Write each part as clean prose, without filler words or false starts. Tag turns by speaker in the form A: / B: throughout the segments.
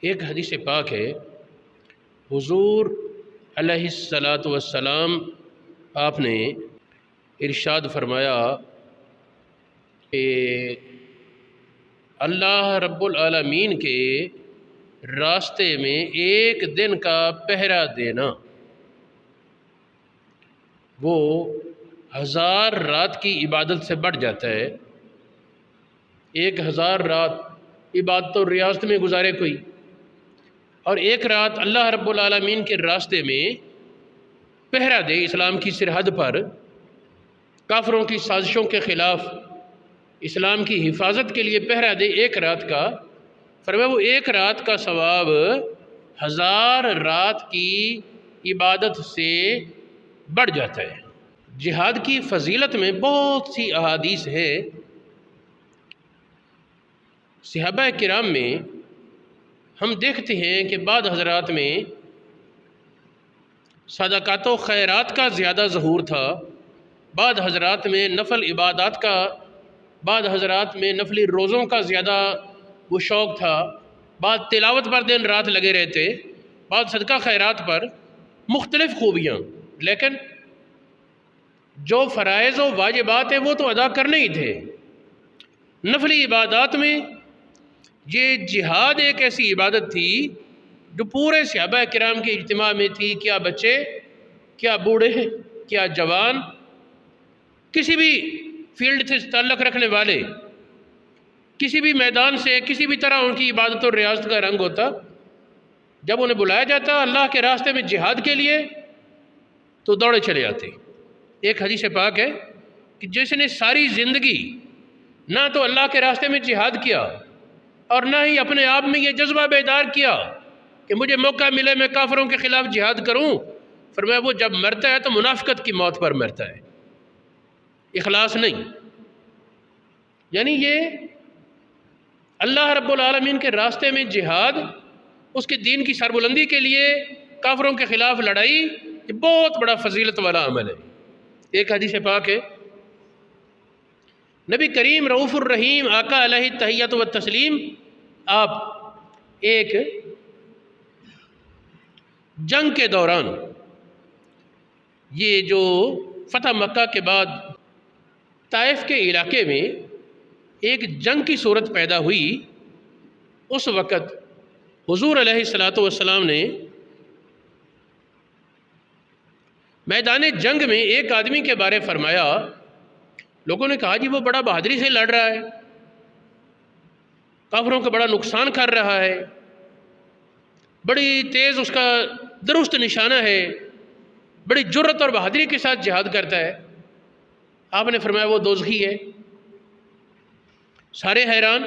A: ایک حدیث پاک ہے، حضور علیہ الصلاۃ والسلام آپ نے ارشاد فرمایا کہ اللہ رب العالمین کے راستے میں ایک دن کا پہرا دینا وہ 1000 رات کی عبادت سے بڑھ جاتا ہے۔ 1000 رات عبادت و ریاضت میں گزارے کوئی، اور ایک رات اللہ رب العالمین کے راستے میں پہرا دے اسلام کی سرحد پر، کافروں کی سازشوں کے خلاف اسلام کی حفاظت کے لیے پہرا دے ایک رات کا، فرمایا وہ ایک رات کا ثواب 1000 رات کی عبادت سے بڑھ جاتا ہے۔ جہاد کی فضیلت میں بہت سی احادیث ہے۔ صحابہ کرام میں ہم دیکھتے ہیں کہ بعض حضرات میں صدقات و خیرات کا زیادہ ظہور تھا، بعض حضرات میں نفل عبادات کا، بعض حضرات میں نفلی روزوں کا زیادہ وہ شوق تھا، بعض تلاوت پر دن رات لگے رہتے، بعض صدقہ خیرات پر، مختلف خوبیاں، لیکن جو فرائض و واجبات ہیں وہ تو ادا کرنے ہی تھے۔ نفلی عبادات میں یہ جہاد ایک ایسی عبادت تھی جو پورے صحابہ کرام کے اجتماع میں تھی، کیا بچے، کیا بوڑھے، کیا جوان، کسی بھی فیلڈ سے تعلق رکھنے والے، کسی بھی میدان سے کسی بھی طرح ان کی عبادت اور ریاضت کا رنگ ہوتا، جب انہیں بلایا جاتا اللہ کے راستے میں جہاد کے لیے تو دوڑے چلے آتے۔ ایک حدیث پاک ہے کہ جس نے ساری زندگی نہ تو اللہ کے راستے میں جہاد کیا اور نہ ہی اپنے آپ میں یہ جذبہ بیدار کیا کہ مجھے موقع ملے میں کافروں کے خلاف جہاد کروں، فرمایا وہ جب مرتا ہے تو منافقت کی موت پر مرتا ہے، اخلاص نہیں۔ یعنی یہ اللہ رب العالمین کے راستے میں جہاد، اس کے دین کی سربلندی کے لیے کافروں کے خلاف لڑائی، یہ بہت بڑا فضیلت والا عمل ہے۔ ایک حدیث پاک ہے، نبی کریم رؤوف الرحیم آقا علیہ التحیۃ والتسلیم آپ ایک جنگ کے دوران، یہ جو فتح مکہ کے بعد طائف کے علاقے میں ایک جنگ کی صورت پیدا ہوئی، اس وقت حضور علیہ الصلاۃ والسلام نے میدان جنگ میں ایک آدمی کے بارے فرمایا، لوگوں نے کہا جی وہ بڑا بہادری سے لڑ رہا ہے، کافروں کا بڑا نقصان کر رہا ہے، بڑی تیز اس کا درست نشانہ ہے، بڑی جرت اور بہادری کے ساتھ جہاد کرتا ہے۔ آپ نے فرمایا وہ دوزخی ہے۔ سارے حیران،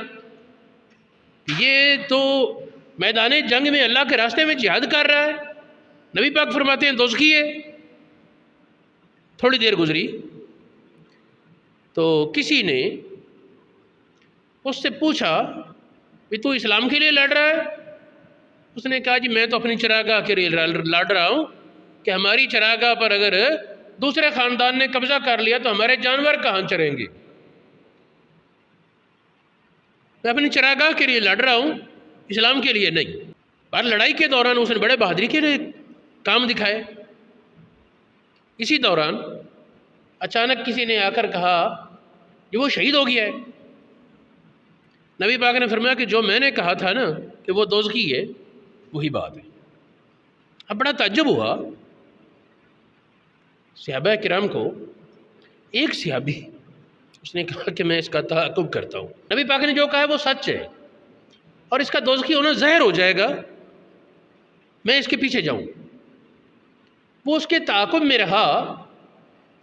A: یہ تو میدان جنگ میں اللہ کے راستے میں جہاد کر رہا ہے، نبی پاک فرماتے ہیں دوزخی ہے۔ تھوڑی دیر گزری تو کسی نے اس سے پوچھا کہ تو اسلام کے لیے لڑ رہا ہے؟ اس نے کہا جی میں تو اپنی چراگاہ کے لیے لڑ رہا ہوں کہ ہماری چراگاہ پر اگر دوسرے خاندان نے قبضہ کر لیا تو ہمارے جانور کہاں چریں گے؟ میں اپنی چراگاہ کے لیے لڑ رہا ہوں، اسلام کے لیے نہیں۔ پر لڑائی کے دوران اس نے بڑے بہادری کے لیے کام دکھائے۔ اسی دوران اچانک کسی نے آ کر کہا کہ وہ شہید ہو گیا ہے۔ نبی پاک نے فرمایا کہ جو میں نے کہا تھا نا کہ وہ دوزخی ہے، وہی بات ہے۔ اب بڑا تعجب ہوا صحابہ کرام کو۔ ایک صحابی اس نے کہا کہ میں اس کا تعاقب کرتا ہوں، نبی پاک نے جو کہا ہے وہ سچ ہے اور اس کا دوزخی ہونا ظاہر ہو جائے گا، میں اس کے پیچھے جاؤں۔ وہ اس کے تعاقب میں رہا۔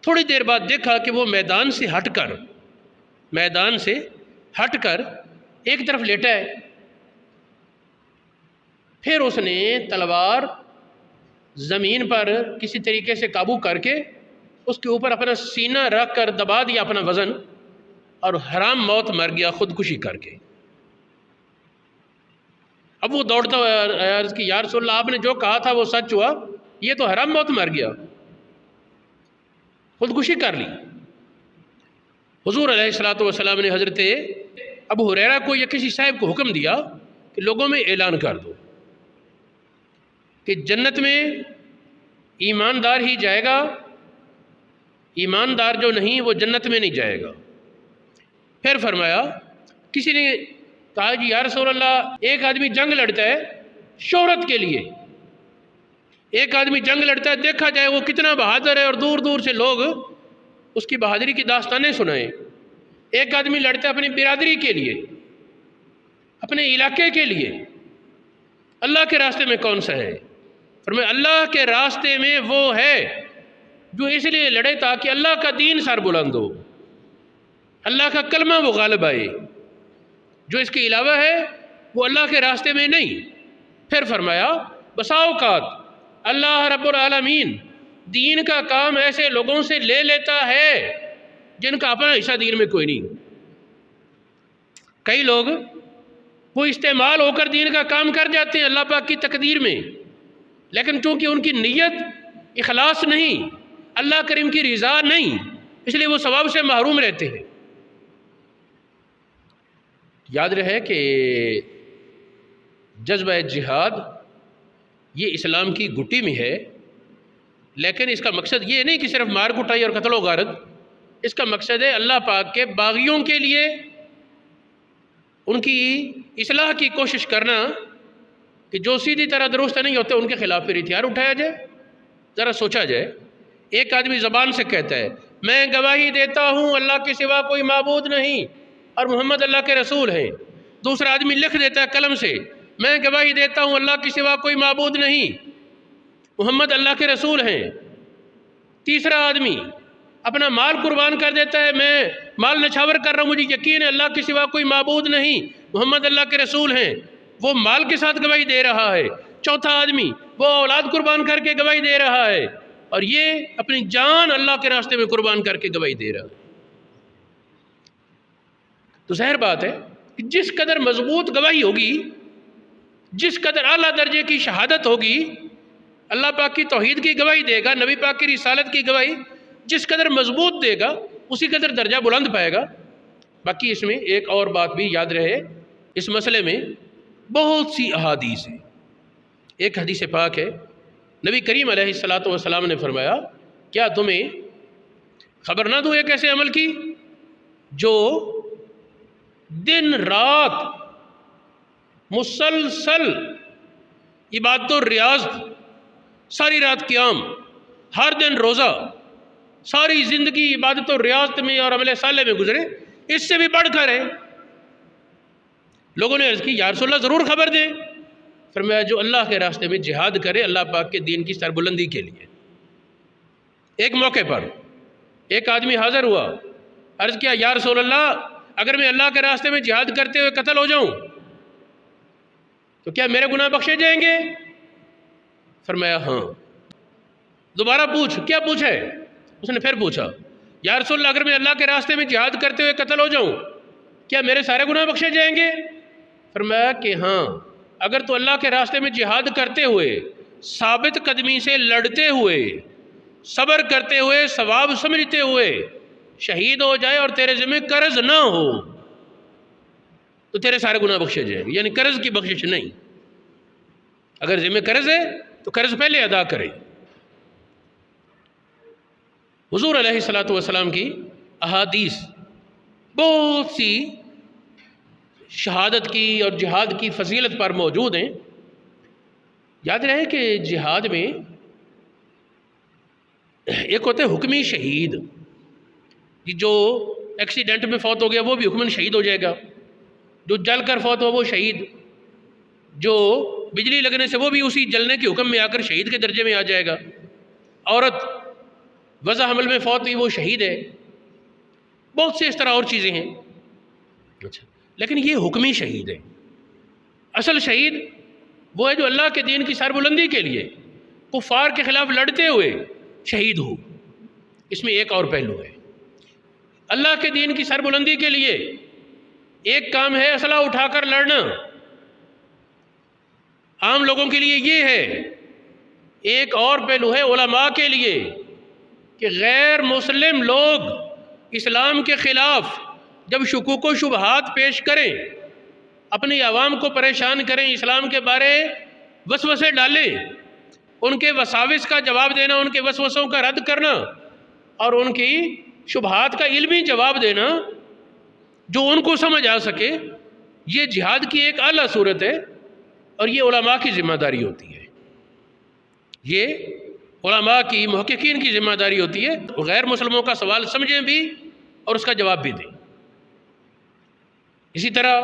A: تھوڑی دیر بعد دیکھا کہ وہ میدان سے ہٹ کر ایک طرف لیٹا ہے۔ پھر اس نے تلوار زمین پر کسی طریقے سے قابو کر کے اس کے اوپر اپنا سینہ رکھ کر دبا دیا اپنا وزن، اور حرام موت مر گیا خودکشی کر کے۔ اب وہ دوڑتا ہوا عرض کی یا رسول اللہ آپ نے جو کہا تھا وہ سچ ہوا، یہ تو حرام موت مر گیا، خودکشی کر لی۔ حضور علیہ الصلوۃ والسلام نے حضرت ابو ہریرہ کو یا کسی صاحب کو حکم دیا کہ لوگوں میں اعلان کر دو کہ جنت میں ایماندار ہی جائے گا، ایماندار جو نہیں وہ جنت میں نہیں جائے گا۔ پھر فرمایا، کسی نے کہا جی یا رسول اللہ، ایک آدمی جنگ لڑتا ہے شہرت کے لیے، ایک آدمی جنگ لڑتا ہے دیکھا جائے وہ کتنا بہادر ہے اور دور دور سے لوگ اس کی بہادری کی داستانیں سنائیں، ایک آدمی لڑتا ہے اپنی برادری کے لیے، اپنے علاقے کے لیے، اللہ کے راستے میں کون سا ہے؟ فرمایا اللہ کے راستے میں وہ ہے جو اس لیے لڑے تاکہ اللہ کا دین سر بلند ہو، اللہ کا کلمہ وہ غالب آئے، جو اس کے علاوہ ہے وہ اللہ کے راستے میں نہیں۔ پھر فرمایا بسا اوقات اللہ رب العالمین دین کا کام ایسے لوگوں سے لے لیتا ہے جن کا اپنا حصہ دین میں کوئی نہیں۔ کئی لوگ وہ استعمال ہو کر دین کا کام کر جاتے ہیں اللہ پاک کی تقدیر میں، لیکن چونکہ ان کی نیت اخلاص نہیں، اللہ کریم کی رضا نہیں، اس لیے وہ ثواب سے محروم رہتے ہیں۔ یاد رہے کہ جذبہ جہاد یہ اسلام کی گٹی میں ہے، لیکن اس کا مقصد یہ نہیں کہ صرف مار کٹائی اور قتل و غارت، اس کا مقصد ہے اللہ پاک کے باغیوں کے لیے ان کی اصلاح کی کوشش کرنا، کہ جو سیدھی طرح درست نہیں ہوتے ان کے خلاف پھر ہتھیار اٹھایا جائے۔ ذرا سوچا جائے، ایک آدمی زبان سے کہتا ہے میں گواہی دیتا ہوں اللہ کے سوا کوئی معبود نہیں اور محمد اللہ کے رسول ہیں، دوسرا آدمی لکھ دیتا ہے قلم سے میں گواہی دیتا ہوں اللہ کے سوا کوئی معبود نہیں، محمد اللہ کے رسول ہیں، تیسرا آدمی اپنا مال قربان کر دیتا ہے میں مال نچھاور کر رہا ہوں مجھے یقین ہے اللہ کے سوا کوئی معبود نہیں، محمد اللہ کے رسول ہیں، وہ مال کے ساتھ گواہی دے رہا ہے، چوتھا آدمی وہ اولاد قربان کر کے گواہی دے رہا ہے، اور یہ اپنی جان اللہ کے راستے میں قربان کر کے گواہی دے رہا ہے۔ تو ظاہر بات ہے کہ جس قدر مضبوط گواہی ہوگی، جس قدر اعلیٰ درجے کی شہادت ہوگی، اللہ پاک کی توحید کی گواہی دے گا، نبی پاک کی رسالت کی گواہی جس قدر مضبوط دے گا اسی قدر درجہ بلند پائے گا۔ باقی اس میں ایک اور بات بھی یاد رہے، اس مسئلے میں بہت سی احادیث ہیں۔ ایک حدیث پاک ہے، نبی کریم علیہ الصلاۃ والسلام نے فرمایا کیا تمہیں خبر نہ دوں ایک ایسے عمل کی جو دن رات مسلسل عبادت و ریاض، ساری رات قیام، ہر دن روزہ، ساری زندگی عبادت و ریاضت میں اور عمل صالح میں گزرے، اس سے بھی بڑھ کر ہے۔ لوگوں نے عرض کی یا رسول اللہ ضرور خبر دیں۔ فرمایا جو اللہ کے راستے میں جہاد کرے اللہ پاک کے دین کی سربلندی کے لیے۔ ایک موقع پر ایک آدمی حاضر ہوا، عرض کیا یا رسول اللہ اگر میں اللہ کے راستے میں جہاد کرتے ہوئے قتل ہو جاؤں تو کیا میرے گناہ بخشے جائیں گے؟ فرمایا ہاں۔ دوبارہ پوچھ، کیا پوچھا ہے؟ اس نے پھر پوچھا یا رسول اللہ اگر میں اللہ کے راستے میں جہاد کرتے ہوئے قتل ہو جاؤں کیا میرے سارے گناہ بخشے جائیں گے؟ فرمایا کہ ہاں، اگر تو اللہ کے راستے میں جہاد کرتے ہوئے، ثابت قدمی سے لڑتے ہوئے، صبر کرتے ہوئے، ثواب سمجھتے ہوئے شہید ہو جائے اور تیرے ذمہ قرض نہ ہو تو تیرے سارے گناہ بخشے جائیں گے، یعنی قرض کی بخشش نہیں۔ اگر ذمہ قرض ہے تو قرض پہلے ادا کرے۔ حضور علیہ الصلاۃ والسلام کی احادیث بہت سی شہادت کی اور جہاد کی فضیلت پر موجود ہیں۔ یاد رہے کہ جہاد میں ایک ہوتے حکمی شہید، جو ایکسیڈنٹ میں فوت ہو گیا وہ بھی حکماً شہید ہو جائے گا، جو جل کر فوت ہو وہ شہید، جو بجلی لگنے سے وہ بھی اسی جلنے کے حکم میں آ کر شہید کے درجے میں آ جائے گا، عورت وضع حمل میں فوت ہوئی وہ شہید ہے، بہت سے اس طرح اور چیزیں ہیں۔ اچھا، لیکن یہ حکمی شہید ہے۔ اصل شہید وہ ہے جو اللہ کے دین کی سربلندی کے لیے کفار کے خلاف لڑتے ہوئے شہید ہو۔ اس میں ایک اور پہلو ہے، اللہ کے دین کی سربلندی کے لیے ایک کام ہے اسلحہ اٹھا کر لڑنا، عام لوگوں کے لیے یہ ہے، ایک اور پہلو ہے علماء کے لیے کہ غیر مسلم لوگ اسلام کے خلاف جب شکوک و شبہات پیش کریں، اپنی عوام کو پریشان کریں، اسلام کے بارے وسوسے ڈالیں، ان کے وساوس کا جواب دینا، ان کے وسوسوں کا رد کرنا اور ان کی شبہات کا علمی جواب دینا جو ان کو سمجھ آ سکے، یہ جہاد کی ایک اعلیٰ صورت ہے اور یہ علماء کی ذمہ داری ہوتی ہے، یہ علماء کی، محققین کی ذمہ داری ہوتی ہے غیر مسلموں کا سوال سمجھیں بھی اور اس کا جواب بھی دیں۔ اسی طرح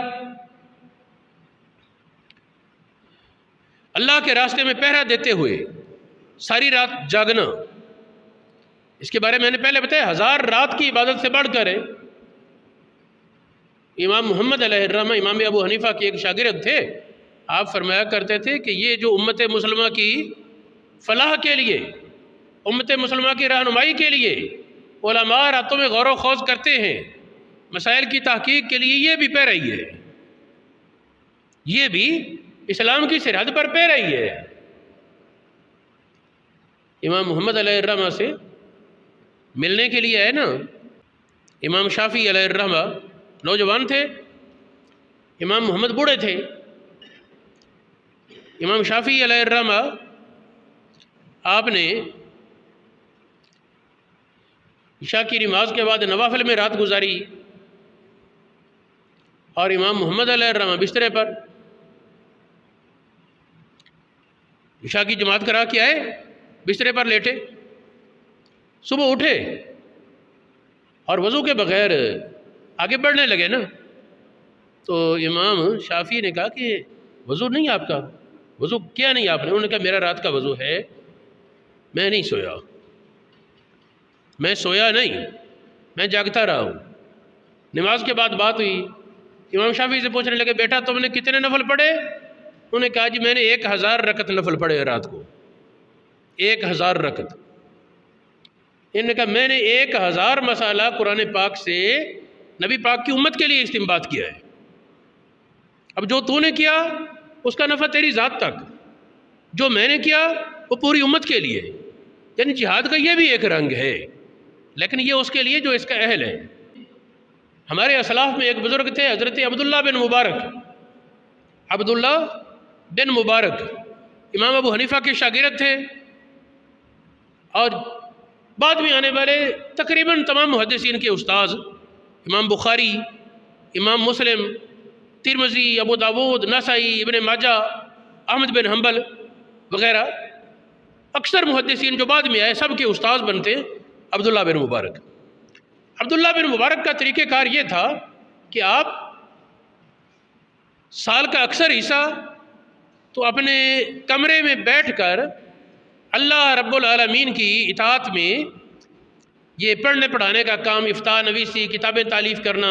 A: اللہ کے راستے میں پہرا دیتے ہوئے ساری رات جاگنا، اس کے بارے میں نے پہلے بتایا 1000 رات کی عبادت سے بڑھ کر ہے۔ امام محمد علیہ الرحمہ، امام ابو حنیفہ کے ایک شاگرد تھے، آپ فرمایا کرتے تھے کہ یہ جو امت مسلمہ کی فلاح کے لیے، امت مسلمہ کی رہنمائی کے لیے علماء راتوں میں غور و خوض کرتے ہیں، مسائل کی تحقیق کے لیے، یہ بھی پہ رہی ہے، یہ بھی اسلام کی سرحد پر پہ رہی ہے۔ امام محمد علیہ الرحمہ سے ملنے کے لیے آئے نا، امام شافعی علیہ الرحمہ نوجوان تھے، امام محمد بوڑھے تھے۔ امام شافعی علیہ الرحمہ آپ نے عشاء کی نماز کے بعد نوافل میں رات گزاری اور امام محمد علیہ الرحمہ بسترے پر عشاء کی جماعت کرا کے آئے، بسترے پر لیٹے، صبح اٹھے اور وضو کے بغیر آگے بڑھنے لگے نا، تو امام شافعی نے کہا کہ وضو نہیں آپ کا، وضو کیا نہیں آپ نے؟ انہوں نے کہا میرا رات کا وضو ہے، میں نہیں سویا، میں سویا نہیں، میں جاگتا رہا ہوں۔ نماز کے بعد بات ہوئی، امام شافعی سے پوچھنے لگے بیٹا تم نے کتنے نفل پڑھے؟ انہوں نے کہا جی میں نے 1000 رکعت نفل پڑھے رات کو، 1000 رکعت۔ انہوں نے کہا میں نے 1000 مسئلہ قرآن پاک سے نبی پاک کی امت کے لیے استنباط کیا ہے، اب جو تو نے کیا اس کا نفع تیری ذات تک، جو میں نے کیا وہ پوری امت کے لیے۔ یعنی جہاد کا یہ بھی ایک رنگ ہے، لیکن یہ اس کے لیے جو اس کا اہل ہے۔ ہمارے اسلاف میں ایک بزرگ تھے حضرت عبداللہ بن مبارک، عبداللہ بن مبارک امام ابو حنیفہ کے شاگرد تھے، اور بعد میں آنے والے تقریباً تمام محدثین کے استاذ، امام بخاری، امام مسلم، ترمذی، ابو داود، نسائی، ابن ماجہ، احمد بن حنبل وغیرہ اکثر محدثین جو بعد میں آئے سب کے استاذ بنتے عبداللہ بن مبارک۔ عبداللہ بن مبارک کا طریقہ کار یہ تھا کہ آپ سال کا اکثر حصہ تو اپنے کمرے میں بیٹھ کر اللہ رب العالمین کی اطاعت میں یہ پڑھنے پڑھانے کا کام، افتاء نویسی، کتابیں تالیف کرنا،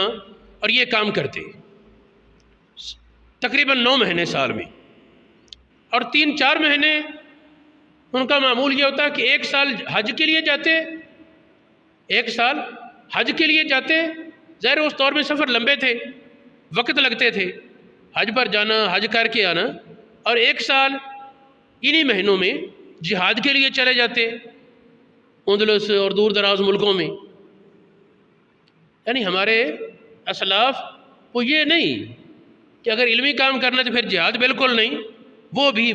A: اور یہ کام کرتے تقریباً 9 مہینے سال میں، اور 3-4 مہینے ان کا معمول یہ ہوتا کہ 1 سال حج کے لیے جاتے، 1 سال حج کے لیے جاتے، ظاہر اس دور میں سفر لمبے تھے، وقت لگتے تھے حج پر جانا، حج کر کے آنا، اور 1 سال انہی مہینوں میں جہاد کے لیے چلے جاتے اندلس اور دور دراز ملکوں میں۔ یعنی ہمارے اسلاف کو یہ نہیں کہ اگر علمی کام کرنا تو پھر جہاد بالکل نہیں، وہ بھی